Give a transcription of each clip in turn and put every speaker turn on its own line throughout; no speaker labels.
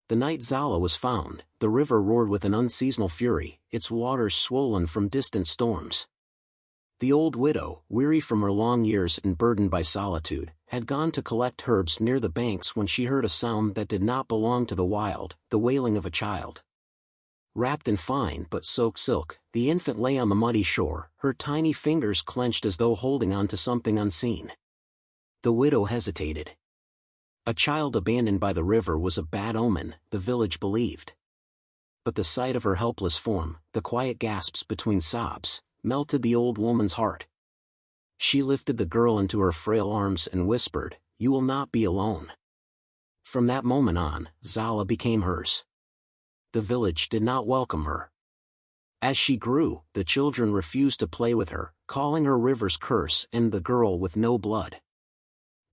The night Zala was found, the river roared with an unseasonal fury, its waters swollen from distant storms. The old widow, weary from her long years and burdened by solitude, had gone to collect herbs near the banks when she heard a sound that did not belong to the wild, the wailing of a child. Wrapped in fine but soaked silk, the infant lay on the muddy shore, her tiny fingers clenched as though holding on to something unseen. The widow hesitated. A child abandoned by the river was a bad omen, the village believed. But the sight of her helpless form, the quiet gasps between sobs, melted the old woman's heart. She lifted the girl into her frail arms and whispered, "You will not be alone." From that moment on, Zala became hers. The village did not welcome her. As she grew, the children refused to play with her, calling her River's curse and the girl with no blood.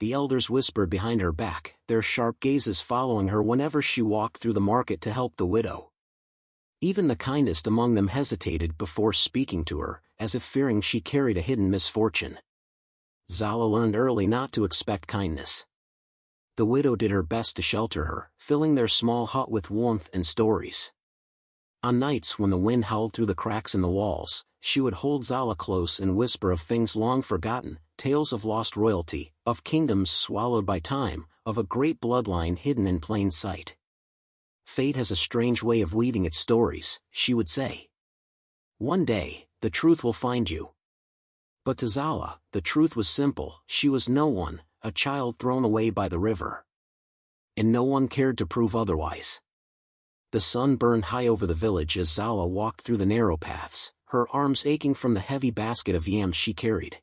The elders whispered behind her back, their sharp gazes following her whenever she walked through the market to help the widow. Even the kindest among them hesitated before speaking to her, as if fearing she carried a hidden misfortune. Zala learned early not to expect kindness. The widow did her best to shelter her, filling their small hut with warmth and stories. On nights when the wind howled through the cracks in the walls, she would hold Zala close and whisper of things long forgotten, tales of lost royalty, of kingdoms swallowed by time, of a great bloodline hidden in plain sight. "Fate has a strange way of weaving its stories," she would say. "One day, the truth will find you." But to Zala, the truth was simple: she was no one, a child thrown away by the river. And no one cared to prove otherwise. The sun burned high over the village as Zala walked through the narrow paths, her arms aching from the heavy basket of yams she carried.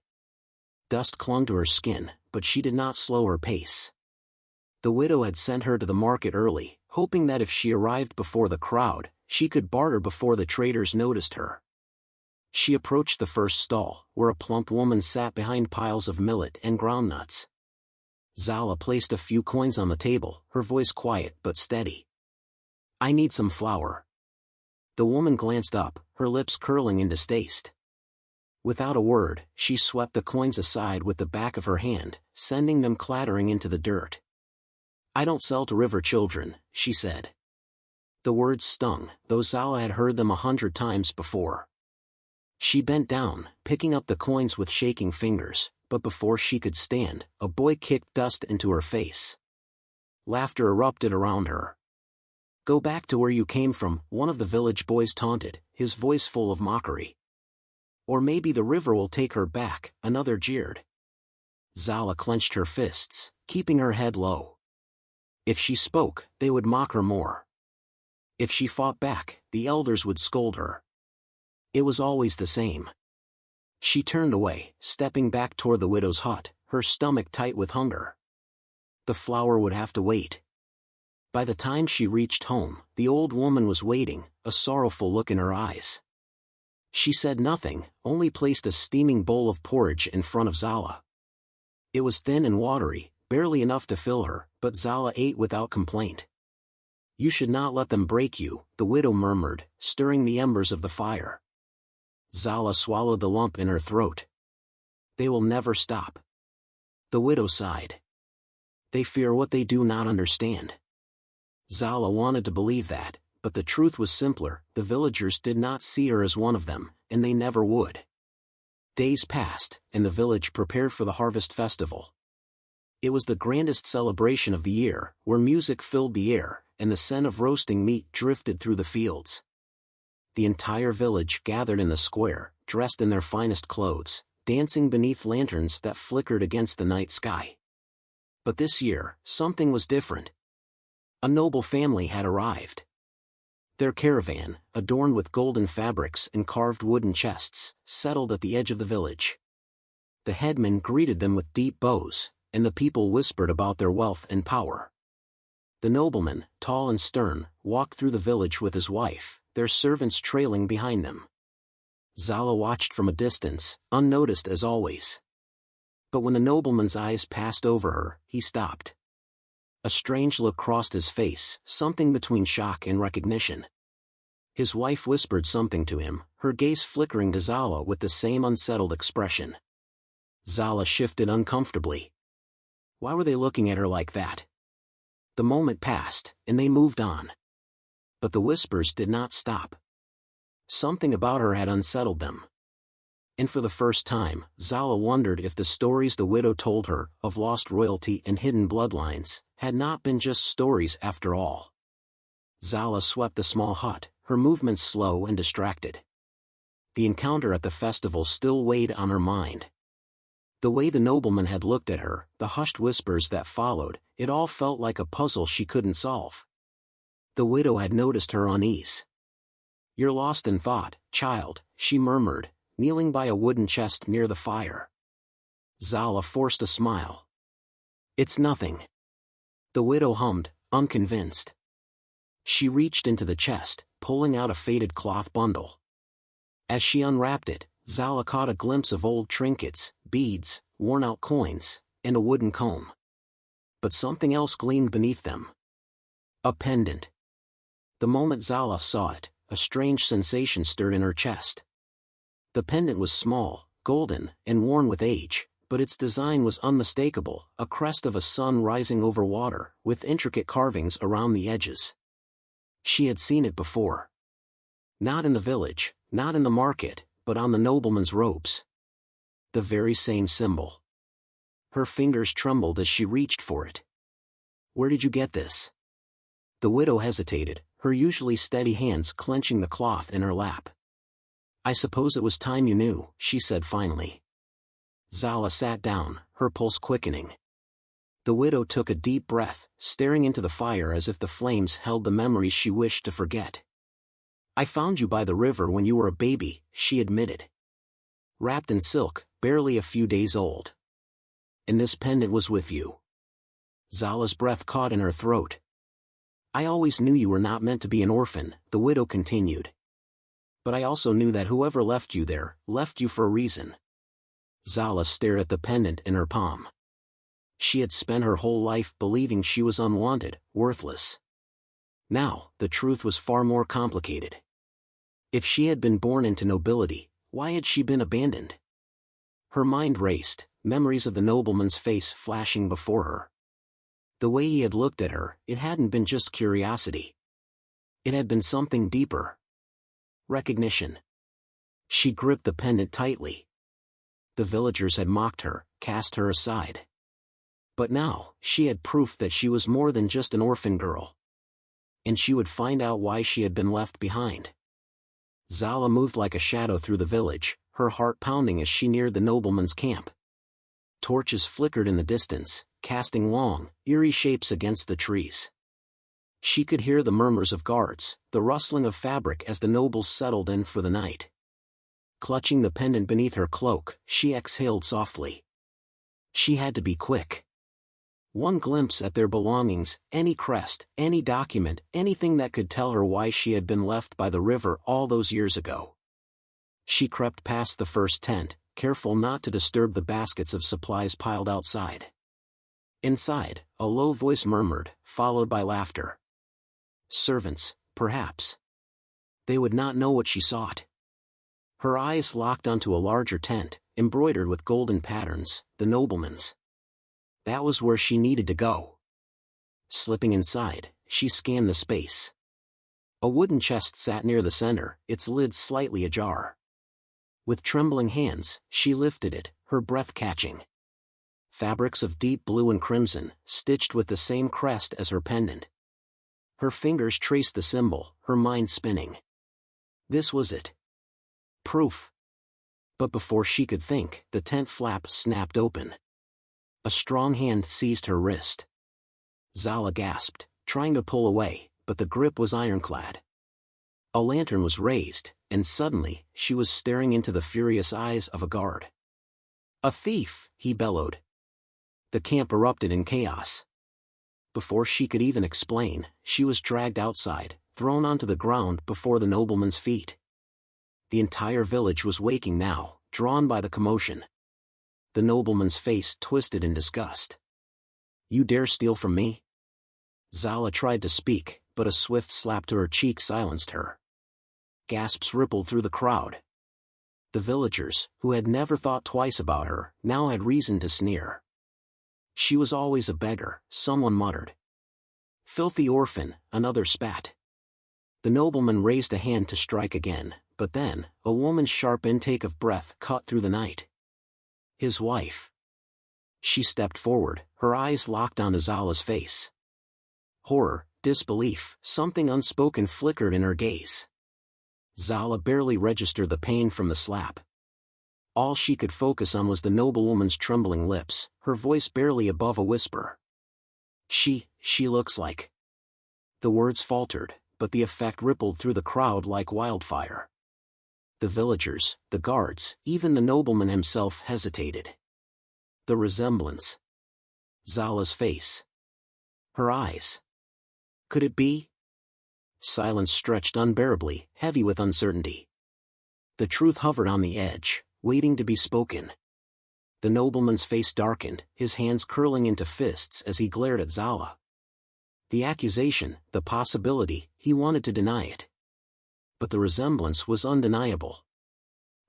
Dust clung to her skin, but she did not slow her pace. The widow had sent her to the market early, hoping that if she arrived before the crowd, she could barter before the traders noticed her. She approached the first stall, where a plump woman sat behind piles of millet and groundnuts. Zala placed a few coins on the table, her voice quiet but steady. "I need some flour." The woman glanced up, her lips curling in distaste. Without a word, she swept the coins aside with the back of her hand, sending them clattering into the dirt. "I don't sell to river children," she said. The words stung, though Zala had heard them 100 times before. She bent down, picking up the coins with shaking fingers, but before she could stand, a boy kicked dust into her face. Laughter erupted around her. "Go back to where you came from," one of the village boys taunted, his voice full of mockery. "Or maybe the river will take her back," another jeered. Zala clenched her fists, keeping her head low. If she spoke, they would mock her more. If she fought back, the elders would scold her. It was always the same. She turned away, stepping back toward the widow's hut, her stomach tight with hunger. The flour would have to wait. By the time she reached home, the old woman was waiting, a sorrowful look in her eyes. She said nothing, only placed a steaming bowl of porridge in front of Zala. It was thin and watery, barely enough to fill her, but Zala ate without complaint. "You should not let them break you," the widow murmured, stirring the embers of the fire. Zala swallowed the lump in her throat. "They will never stop." The widow sighed. "They fear what they do not understand." Zala wanted to believe that, but the truth was simpler: the villagers did not see her as one of them, and they never would. Days passed, and the village prepared for the harvest festival. It was the grandest celebration of the year, where music filled the air, and the scent of roasting meat drifted through the fields. The entire village gathered in the square, dressed in their finest clothes, dancing beneath lanterns that flickered against the night sky. But this year, something was different. A noble family had arrived. Their caravan, adorned with golden fabrics and carved wooden chests, settled at the edge of the village. The headman greeted them with deep bows, and the people whispered about their wealth and power. The nobleman, tall and stern, walked through the village with his wife, their servants trailing behind them. Zala watched from a distance, unnoticed as always. But when the nobleman's eyes passed over her, he stopped. A strange look crossed his face, something between shock and recognition. His wife whispered something to him, her gaze flickering to Zala with the same unsettled expression. Zala shifted uncomfortably. Why were they looking at her like that? The moment passed, and they moved on. But the whispers did not stop. Something about her had unsettled them. And for the first time, Zala wondered if the stories the widow told her, of lost royalty and hidden bloodlines, had not been just stories after all. Zala swept the small hut, her movements slow and distracted. The encounter at the festival still weighed on her mind. The way the nobleman had looked at her, the hushed whispers that followed, it all felt like a puzzle she couldn't solve. The widow had noticed her unease. "You're lost in thought, child," she murmured, kneeling by a wooden chest near the fire. Zala forced a smile. "It's nothing," the widow hummed, unconvinced. She reached into the chest, pulling out a faded cloth bundle. As she unwrapped it, Zala caught a glimpse of old trinkets, beads, worn-out coins, and a wooden comb. But something else gleamed beneath them. A pendant. The moment Zala saw it, a strange sensation stirred in her chest. The pendant was small, golden, and worn with age, but its design was unmistakable, a crest of a sun rising over water, with intricate carvings around the edges. She had seen it before. Not in the village, not in the market, but on the nobleman's robes. The very same symbol. Her fingers trembled as she reached for it. "Where did you get this?" The widow hesitated, her usually steady hands clenching the cloth in her lap. "I suppose it was time you knew," she said finally. Zala sat down, her pulse quickening. The widow took a deep breath, staring into the fire as if the flames held the memories she wished to forget. "I found you by the river when you were a baby," she admitted. "Wrapped in silk, barely a few days old. And this pendant was with you." Zala's breath caught in her throat. "I always knew you were not meant to be an orphan," the widow continued. "But I also knew that whoever left you there, left you for a reason." Zala stared at the pendant in her palm. She had spent her whole life believing she was unwanted, worthless. Now, the truth was far more complicated. If she had been born into nobility, why had she been abandoned? Her mind raced, memories of the nobleman's face flashing before her. The way he had looked at her, it hadn't been just curiosity. It had been something deeper. Recognition. She gripped the pendant tightly. The villagers had mocked her, cast her aside. But now, she had proof that she was more than just an orphan girl. And she would find out why she had been left behind. Zala moved like a shadow through the village, her heart pounding as she neared the nobleman's camp. Torches flickered in the distance, casting long, eerie shapes against the trees. She could hear the murmurs of guards, the rustling of fabric as the nobles settled in for the night. Clutching the pendant beneath her cloak, she exhaled softly. She had to be quick. One glimpse at their belongings, any crest, any document, anything that could tell her why she had been left by the river all those years ago. She crept past the first tent, careful not to disturb the baskets of supplies piled outside. Inside, a low voice murmured, followed by laughter. Servants, perhaps. They would not know what she sought. Her eyes locked onto a larger tent, embroidered with golden patterns, the nobleman's. That was where she needed to go. Slipping inside, she scanned the space. A wooden chest sat near the center, its lid slightly ajar. With trembling hands, she lifted it, her breath catching. Fabrics of deep blue and crimson, stitched with the same crest as her pendant. Her fingers traced the symbol, her mind spinning. This was it. Proof. But before she could think, the tent flap snapped open. A strong hand seized her wrist. Zala gasped, trying to pull away, but the grip was ironclad. A lantern was raised, and suddenly, she was staring into the furious eyes of a guard. "A thief!" he bellowed. The camp erupted in chaos. Before she could even explain, she was dragged outside, thrown onto the ground before the nobleman's feet. The entire village was waking now, drawn by the commotion. The nobleman's face twisted in disgust. "You dare steal from me?" Zala tried to speak, but a swift slap to her cheek silenced her. Gasps rippled through the crowd. The villagers, who had never thought twice about her, now had reason to sneer. "She was always a beggar," someone muttered. Filthy orphan, another spat. The nobleman raised a hand to strike again, but then, a woman's sharp intake of breath caught through the night. His wife. She stepped forward, her eyes locked on Zala's face. Horror, disbelief, something unspoken flickered in her gaze. Zala barely registered the pain from the slap. All she could focus on was the noblewoman's trembling lips, her voice barely above a whisper. She looks like. The words faltered, but the effect rippled through the crowd like wildfire. The villagers, the guards, even the nobleman himself hesitated. The resemblance. Zala's face. Her eyes. Could it be? Silence stretched unbearably, heavy with uncertainty. The truth hovered on the edge, waiting to be spoken. The nobleman's face darkened, his hands curling into fists as he glared at Zala. The accusation, the possibility, he wanted to deny it. But the resemblance was undeniable.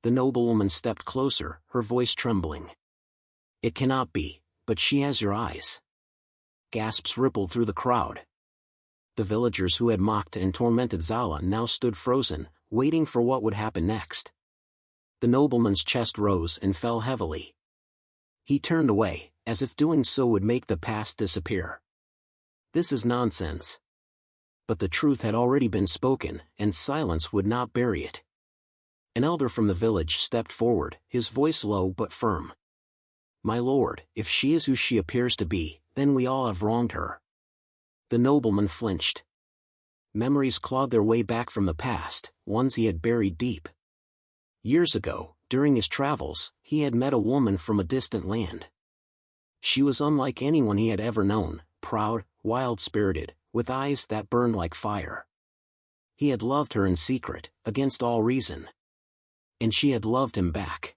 The noblewoman stepped closer, her voice trembling. It cannot be, but she has your eyes. Gasps rippled through the crowd. The villagers who had mocked and tormented Zala now stood frozen, waiting for what would happen next. The nobleman's chest rose and fell heavily. He turned away, as if doing so would make the past disappear. This is nonsense. But the truth had already been spoken, and silence would not bury it. An elder from the village stepped forward, his voice low but firm. My lord, if she is who she appears to be, then we all have wronged her. The nobleman flinched. Memories clawed their way back from the past, ones he had buried deep. Years ago, during his travels, he had met a woman from a distant land. She was unlike anyone he had ever known, proud, wild-spirited, with eyes that burned like fire. He had loved her in secret, against all reason. And she had loved him back.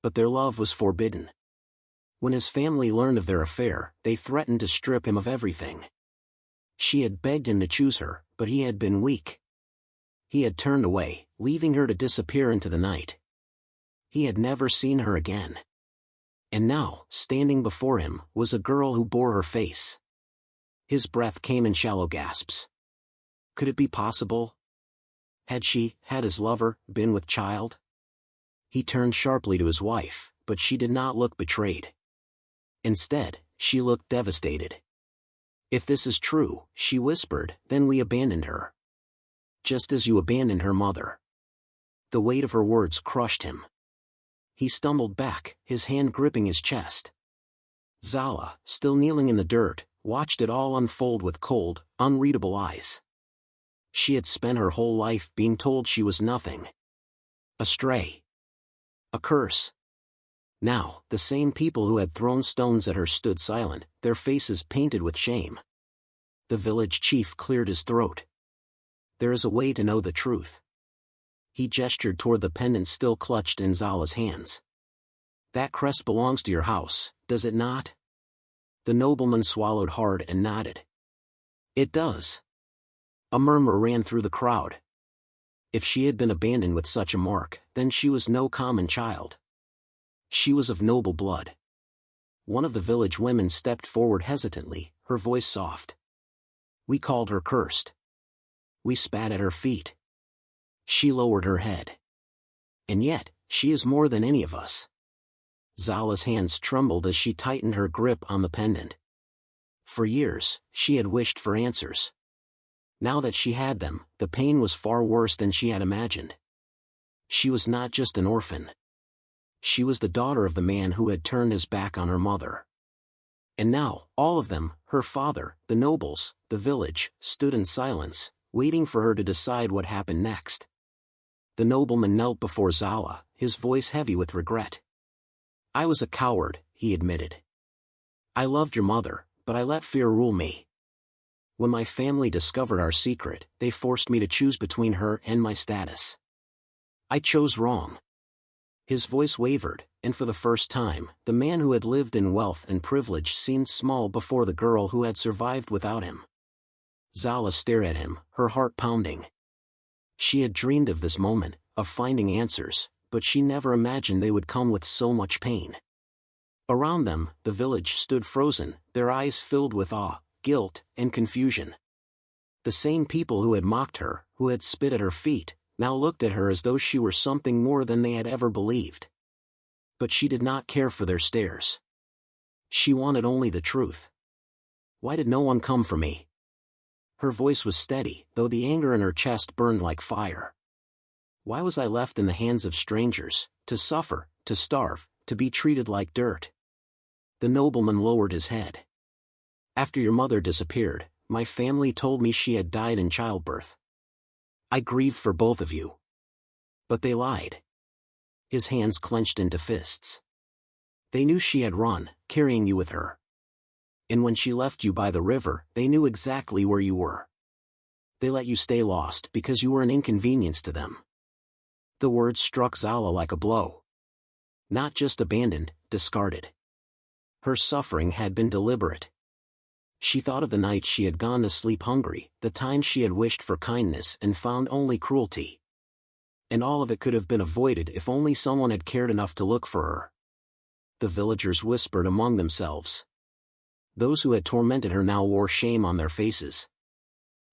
But their love was forbidden. When his family learned of their affair, they threatened to strip him of everything. She had begged him to choose her, but he had been weak. He had turned away, leaving her to disappear into the night. He had never seen her again. And now, standing before him, was a girl who bore her face. His breath came in shallow gasps. Could it be possible? Had she, had his lover, been with child? He turned sharply to his wife, but she did not look betrayed. Instead, she looked devastated. If this is true, she whispered, then we abandoned her. Just as you abandoned her mother. The weight of her words crushed him. He stumbled back, his hand gripping his chest. Zala, still kneeling in the dirt, watched it all unfold with cold, unreadable eyes. She had spent her whole life being told she was nothing. A stray. A curse. Now, the same people who had thrown stones at her stood silent, their faces painted with shame. The village chief cleared his throat. There is a way to know the truth. He gestured toward the pendant still clutched in Zala's hands. That crest belongs to your house, does it not? The nobleman swallowed hard and nodded. It does. A murmur ran through the crowd. If she had been abandoned with such a mark, then she was no common child. She was of noble blood. One of the village women stepped forward hesitantly, her voice soft. We called her cursed. We spat at her feet. She lowered her head. And yet, she is more than any of us. Zala's hands trembled as she tightened her grip on the pendant. For years, she had wished for answers. Now that she had them, the pain was far worse than she had imagined. She was not just an orphan. She was the daughter of the man who had turned his back on her mother. And now, all of them, her father, the nobles, the village, stood in silence, waiting for her to decide what happened next. The nobleman knelt before Zala, his voice heavy with regret. I was a coward, he admitted. I loved your mother, but I let fear rule me. When my family discovered our secret, they forced me to choose between her and my status. I chose wrong. His voice wavered, and for the first time, the man who had lived in wealth and privilege seemed small before the girl who had survived without him. Zala stared at him, her heart pounding. She had dreamed of this moment, of finding answers, but she never imagined they would come with so much pain. Around them, the village stood frozen, their eyes filled with awe, guilt, and confusion. The same people who had mocked her, who had spit at her feet, now looked at her as though she were something more than they had ever believed. But she did not care for their stares. She wanted only the truth. Why did no one come for me? Her voice was steady, though the anger in her chest burned like fire. Why was I left in the hands of strangers, to suffer, to starve, to be treated like dirt? The nobleman lowered his head. After your mother disappeared, my family told me she had died in childbirth. I grieved for both of you. But they lied. His hands clenched into fists. They knew she had run, carrying you with her. And when she left you by the river, they knew exactly where you were. They let you stay lost because you were an inconvenience to them. The words struck Zala like a blow. Not just abandoned, discarded. Her suffering had been deliberate. She thought of the nights she had gone to sleep hungry, the times she had wished for kindness and found only cruelty. And all of it could have been avoided if only someone had cared enough to look for her. The villagers whispered among themselves. Those who had tormented her now wore shame on their faces.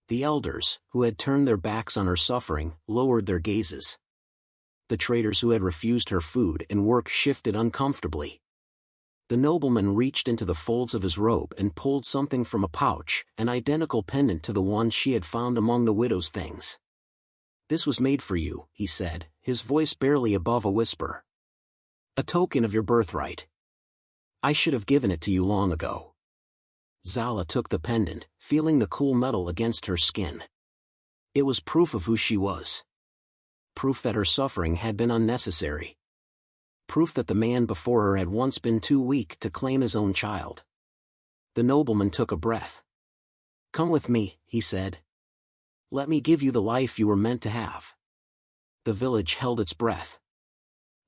The elders, who had turned their backs on her suffering, lowered their gazes. The traders who had refused her food and work shifted uncomfortably. The nobleman reached into the folds of his robe and pulled something from a pouch, an identical pendant to the one she had found among the widow's things. This was made for you, he said, his voice barely above a whisper. A token of your birthright. I should have given it to you long ago. Zala took the pendant, feeling the cool metal against her skin. It was proof of who she was. Proof that her suffering had been unnecessary. Proof that the man before her had once been too weak to claim his own child. The nobleman took a breath. Come with me, he said. Let me give you the life you were meant to have. The village held its breath.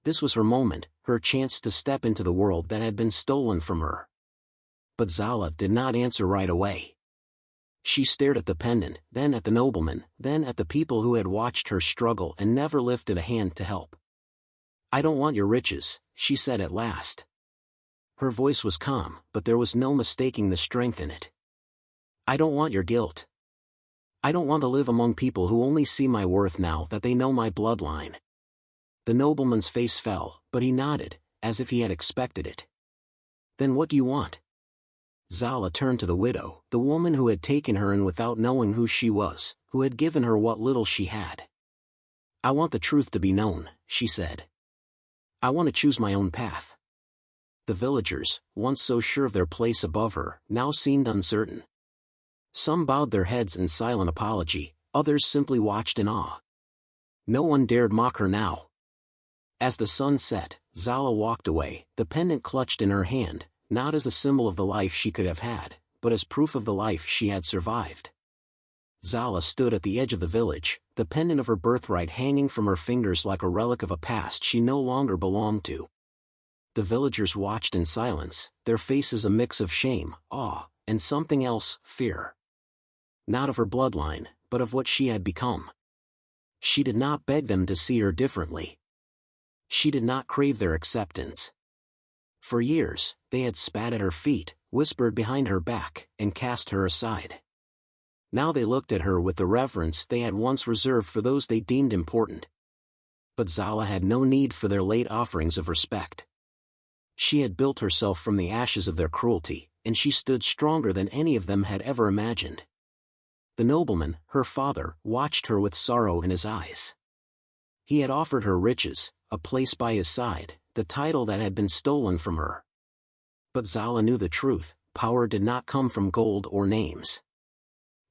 This was her moment, her chance to step into the world that had been stolen from her. But Zala did not answer right away. She stared at the pendant, then at the nobleman, then at the people who had watched her struggle and never lifted a hand to help. I don't want your riches, she said at last. Her voice was calm, but there was no mistaking the strength in it. I don't want your guilt. I don't want to live among people who only see my worth now that they know my bloodline. The nobleman's face fell, but he nodded, as if he had expected it. Then what do you want? Zala turned to the widow, the woman who had taken her in without knowing who she was, who had given her what little she had. I want the truth to be known, she said. I want to choose my own path. The villagers, once so sure of their place above her, now seemed uncertain. Some bowed their heads in silent apology, others simply watched in awe. No one dared mock her now. As the sun set, Zala walked away, the pendant clutched in her hand, not as a symbol of the life she could have had, but as proof of the life she had survived. Zala stood at the edge of the village, the pendant of her birthright hanging from her fingers like a relic of a past she no longer belonged to. The villagers watched in silence, their faces a mix of shame, awe, and something else, fear. Not of her bloodline, but of what she had become. She did not beg them to see her differently. She did not crave their acceptance. For years, they had spat at her feet, whispered behind her back, and cast her aside. Now they looked at her with the reverence they had once reserved for those they deemed important. But Zala had no need for their late offerings of respect. She had built herself from the ashes of their cruelty, and she stood stronger than any of them had ever imagined. The nobleman, her father, watched her with sorrow in his eyes. He had offered her riches, a place by his side, the title that had been stolen from her. But Zala knew the truth, power did not come from gold or names.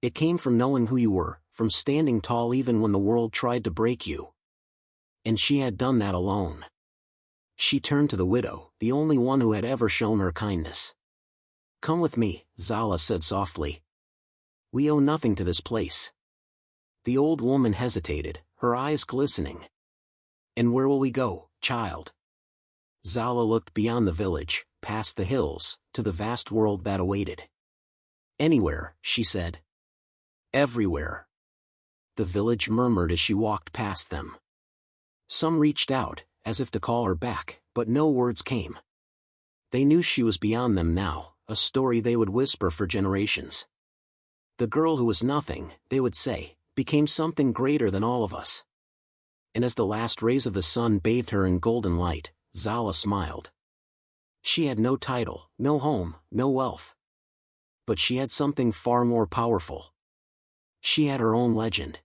It came from knowing who you were, from standing tall even when the world tried to break you. And she had done that alone. She turned to the widow, the only one who had ever shown her kindness. Come with me, Zala said softly. We owe nothing to this place. The old woman hesitated, her eyes glistening. And where will we go, child? Zala looked beyond the village, past the hills, to the vast world that awaited. Anywhere, she said. Everywhere. The village murmured as she walked past them. Some reached out, as if to call her back, but no words came. They knew she was beyond them now, a story they would whisper for generations. The girl who was nothing, they would say, became something greater than all of us. And as the last rays of the sun bathed her in golden light, Zala smiled. She had no title, no home, no wealth. But she had something far more powerful. She had her own legend.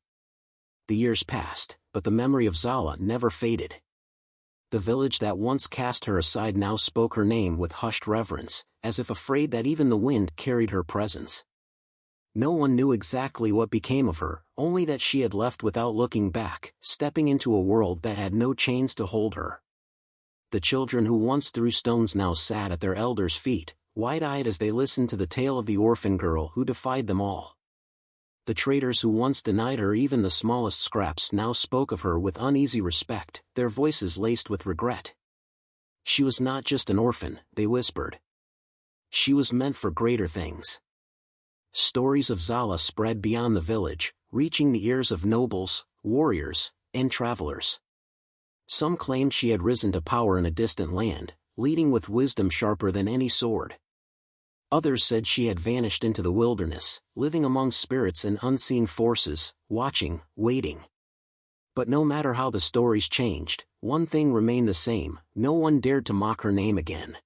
The years passed, but the memory of Zala never faded. The village that once cast her aside now spoke her name with hushed reverence, as if afraid that even the wind carried her presence. No one knew exactly what became of her, only that she had left without looking back, stepping into a world that had no chains to hold her. The children who once threw stones now sat at their elders' feet, wide-eyed as they listened to the tale of the orphan girl who defied them all. The traders who once denied her even the smallest scraps now spoke of her with uneasy respect, their voices laced with regret. She was not just an orphan, they whispered. She was meant for greater things. Stories of Zala spread beyond the village, reaching the ears of nobles, warriors, and travelers. Some claimed she had risen to power in a distant land, leading with wisdom sharper than any sword. Others said she had vanished into the wilderness, living among spirits and unseen forces, watching, waiting. But no matter how the stories changed, one thing remained the same: no one dared to mock her name again.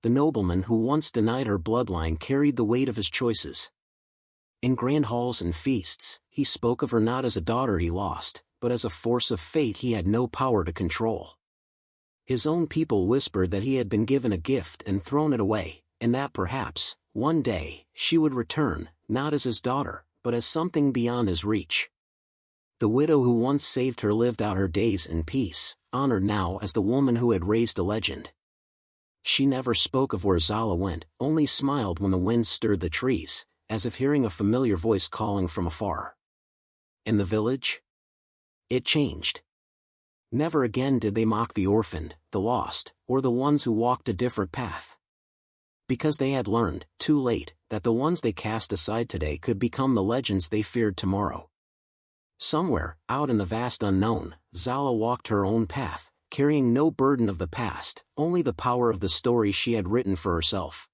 The nobleman who once denied her bloodline carried the weight of his choices. In grand halls and feasts, he spoke of her not as a daughter he lost, but as a force of fate he had no power to control. His own people whispered that he had been given a gift and thrown it away, and that perhaps, one day, she would return, not as his daughter, but as something beyond his reach. The widow who once saved her lived out her days in peace, honored now as the woman who had raised a legend. She never spoke of where Zala went, only smiled when the wind stirred the trees, as if hearing a familiar voice calling from afar. In the village? It changed. Never again did they mock the orphaned, the lost, or the ones who walked a different path. Because they had learned, too late, that the ones they cast aside today could become the legends they feared tomorrow. Somewhere, out in the vast unknown, Zala walked her own path, carrying no burden of the past, only the power of the story she had written for herself.